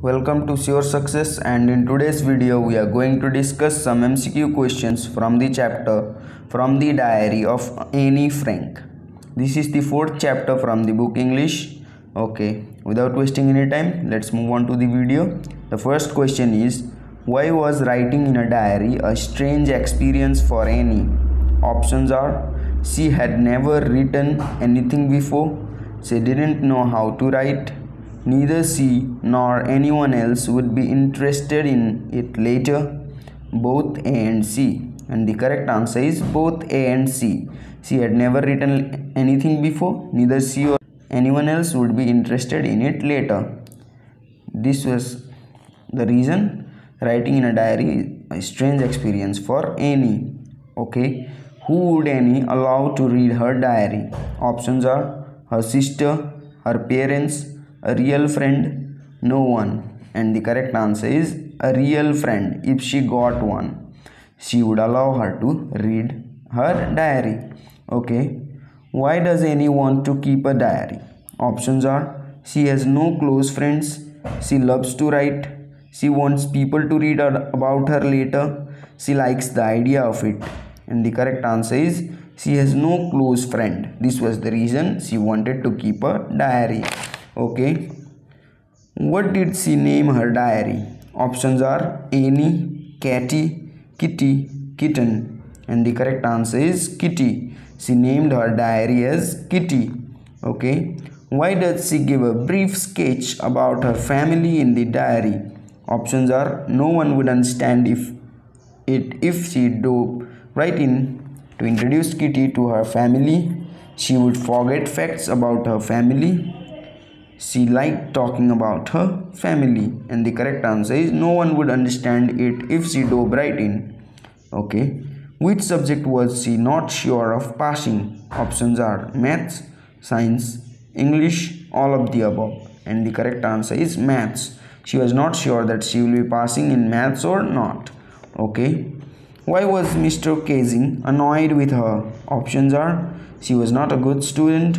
Welcome to Sure Success, and in today's video we are going to discuss some MCQ questions from the chapter From the Diary of Annie Frank. This is the fourth chapter from the book English. Okay, without wasting any time, let's move on to the video. The first question is, why was writing in a diary a strange experience for Annie? Options are, she had never written anything before, she didn't know how to write, neither she nor anyone else would be interested in it later. Both A and C. And the correct answer is both A and C. She had never written anything before, neither she or anyone else would be interested in it later. This was the reason writing in a diary is a strange experience for Annie. Okay, who would Annie allow to read her diary? Options are her sister, her parents, a real friend, no one. And the correct answer is a real friend. If she got one, she would allow her to read her diary. Okay, why does Annie want to keep a diary? Options are, she has no close friends, she loves to write, she wants people to read about her later, she likes the idea of it. And the correct answer is, she has no close friend. This was the reason she wanted to keep a diary. Okay, what did she name her diary? Options are Annie, Catty, Kitty, Kitten. And the correct answer is Kitty. She named her diary as Kitty. Okay, why does she give a brief sketch about her family in the diary? Options are, no one would understand if she dove right in to introduce Kitty to her family. She would forget facts about her family. She liked talking about her family. And the correct answer is, no one would understand it if she dove right in. Okay, which subject was she not sure of passing? Options are maths, science, English, all of the above. And the correct answer is maths. She was not sure that she will be passing in maths or not. Okay, why was Mr. Casing annoyed with her? Options are, she was not a good student,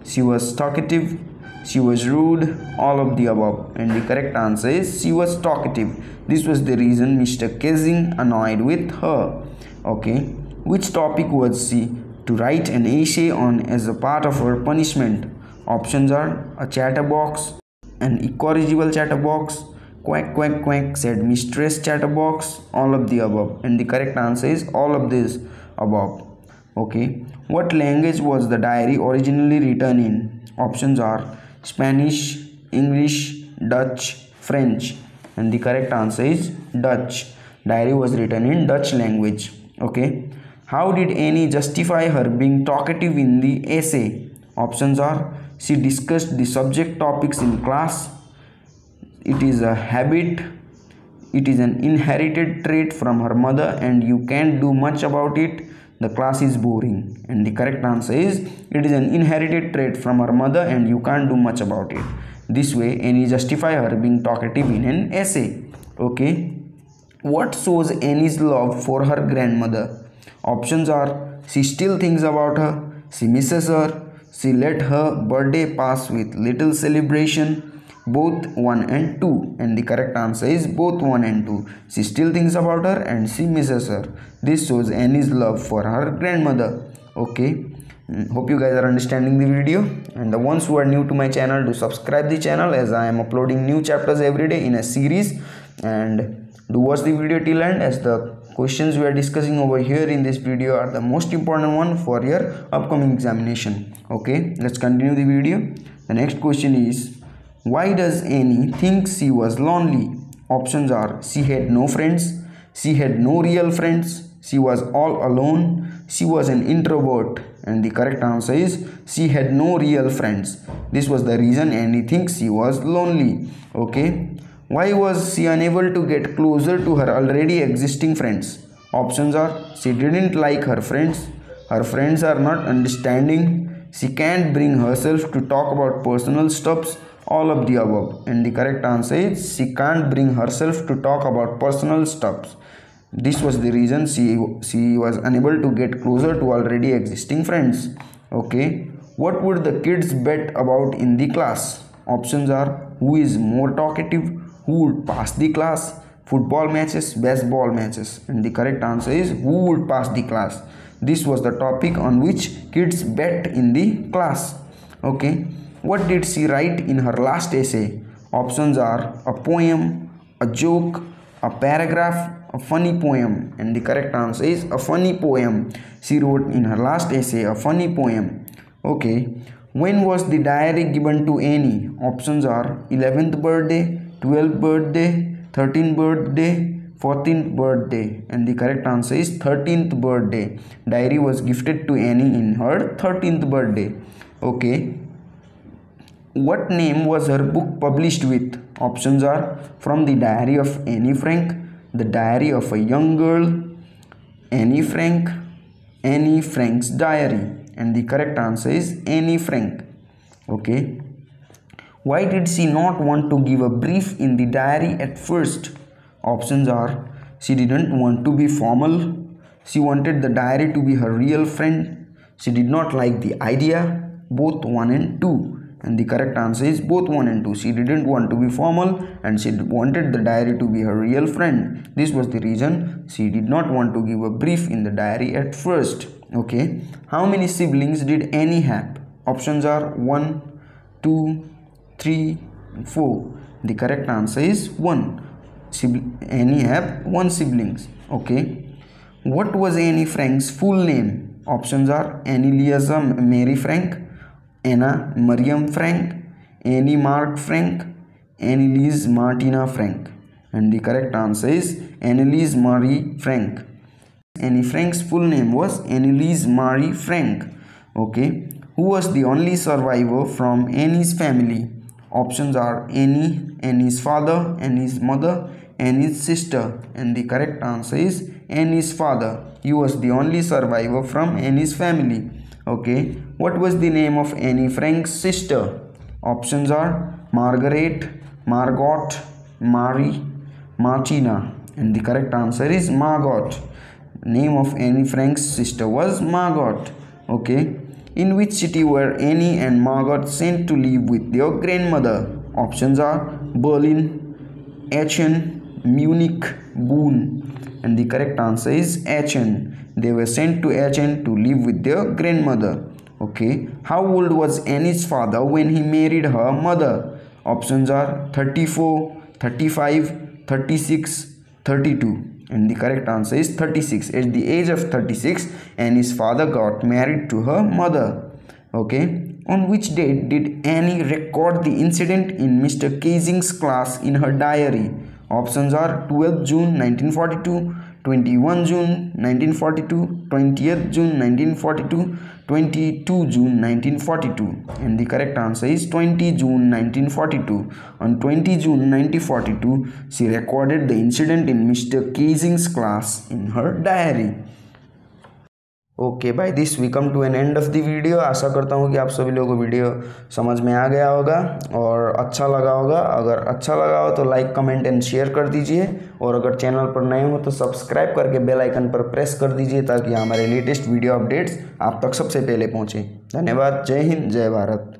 she was talkative, she was rude, all of the above. And the correct answer is, she was talkative. This was the reason Mr. Casing annoyed with her. Okay, which topic was she to write an essay on as a part of her punishment? Options are, a chatterbox, an incorrigible chatterbox, quack quack quack said Mistress Chatterbox, all of the above. And the correct answer is all of this above. Okay, what language was the diary originally written in? Options are Spanish, English, Dutch, French. And the correct answer is Dutch. Diary was written in Dutch language. Okay, how did Annie justify her being talkative in the essay? Options are, she discussed the subject topics in class, it is a habit, it is an inherited trait from her mother and you can't do much about it, the class is boring. And the correct answer is, it is an inherited trait from her mother and you can't do much about it. This way Annie justify her being talkative in an essay. Okay, what shows Annie's love for her grandmother? Options are, she still thinks about her, she misses her, she let her birthday pass with little celebration. Both 1 and 2. And the correct answer is both 1 and 2. She still thinks about her and she misses her. This shows Annie's love for her grandmother. Okay, hope you guys are understanding the video, and the ones who are new to my channel, do subscribe the channel as I am uploading new chapters every day in a series. And do watch the video till end, as the questions we are discussing over here in this video are the most important one for your upcoming examination. Okay, let's continue the video. The next question is, why does Annie think she was lonely? Options are, she had no friends, she had no real friends, she was all alone, she was an introvert. And the correct answer is, she had no real friends. This was the reason Annie thinks she was lonely. Okay, why was she unable to get closer to her already existing friends? Options are, she didn't like her friends are not understanding, she can't bring herself to talk about personal stuffs, all of the above. And the correct answer is, she can't bring herself to talk about personal stuffs. This was the reason she was unable to get closer to already existing friends. Okay, what would the kids bet about in the class? Options are, who is more talkative, who would pass the class? Football matches, baseball matches, and the correct answer is who would pass the class. This was the topic on which kids bet in the class. Okay, what did she write in her last essay? Options are a poem, a joke, a paragraph, a funny poem, and the correct answer is a funny poem. She wrote in her last essay a funny poem. Okay, when was the diary given to Annie? Options are 11th birthday, 12th birthday, 13th birthday, 14th birthday, and the correct answer is 13th birthday. Diary was gifted to Annie in her 13th birthday. Okay, what name was her book published with? Options are From the Diary of Annie Frank, The Diary of a Young Girl, Annie Frank, Annie Frank's Diary, and the correct answer is Annie Frank. Okay, why did she not want to give a brief in the diary at first? Options are she didn't want to be formal, she wanted the diary to be her real friend, she did not like the idea, both 1 and 2. And the correct answer is both 1 and 2. She didn't want to be formal and she wanted the diary to be her real friend. This was the reason she did not want to give a brief in the diary at first. Okay, how many siblings did Annie have? Options are 1, 2, 3, and 4. The correct answer is 1. Annie have 1 siblings. Okay, what was Annie Frank's full name? Options are Annie Liaza Mary Frank, Anna Mariam Frank, Annie Mark Frank, Anneliese Martina Frank, and the correct answer is Anneliese Marie Frank. Annie Frank's full name was Anneliese Marie Frank. Okay, who was the only survivor from Annie's family? Options are Annie, Annie's father, Annie's mother, Annie's sister, and the correct answer is Annie's father. He was the only survivor from Annie's family. Okay, what was the name of Annie Frank's sister? Options are Margaret, Margot, Marie, Martina, and the correct answer is Margot. Name of Annie Frank's sister was Margot. Okay, in which city were Annie and Margot sent to live with their grandmother? Options are Berlin, Aachen, Munich, Bonn, and the correct answer is Aachen. They were sent to Aachen to live with their grandmother. Okay, how old was Annie's father when he married her mother? Options are 34, 35, 36, 32, and the correct answer is 36. At the age of 36, Annie's father got married to her mother. Okay, on which date did Annie record the incident in Mr. Casing's class in her diary? Options are 12th June 1942, 21 June 1942, 20th June 1942, 22 June 1942, and the correct answer is 20 June 1942. On 20 June 1942, she recorded the incident in Mr. Casing's class in her diary. Okay by this we come to an end of the video. आशा करता हूँ कि आप सभी लोगों को video समझ में आ गया होगा और अच्छा लगा होगा। अगर अच्छा लगा हो तो लाइक कमेंट एंड शेयर कर दीजिए, और अगर चैनल पर नए हो तो सब्सक्राइब करके बेल आइकन पर प्रेस कर दीजिए ताकि हमारे लेटेस्ट वीडियो अपडेट्स आप तक सबसे पहले पहुँचे। धन्यवाद। जय हिंद, जय भारत।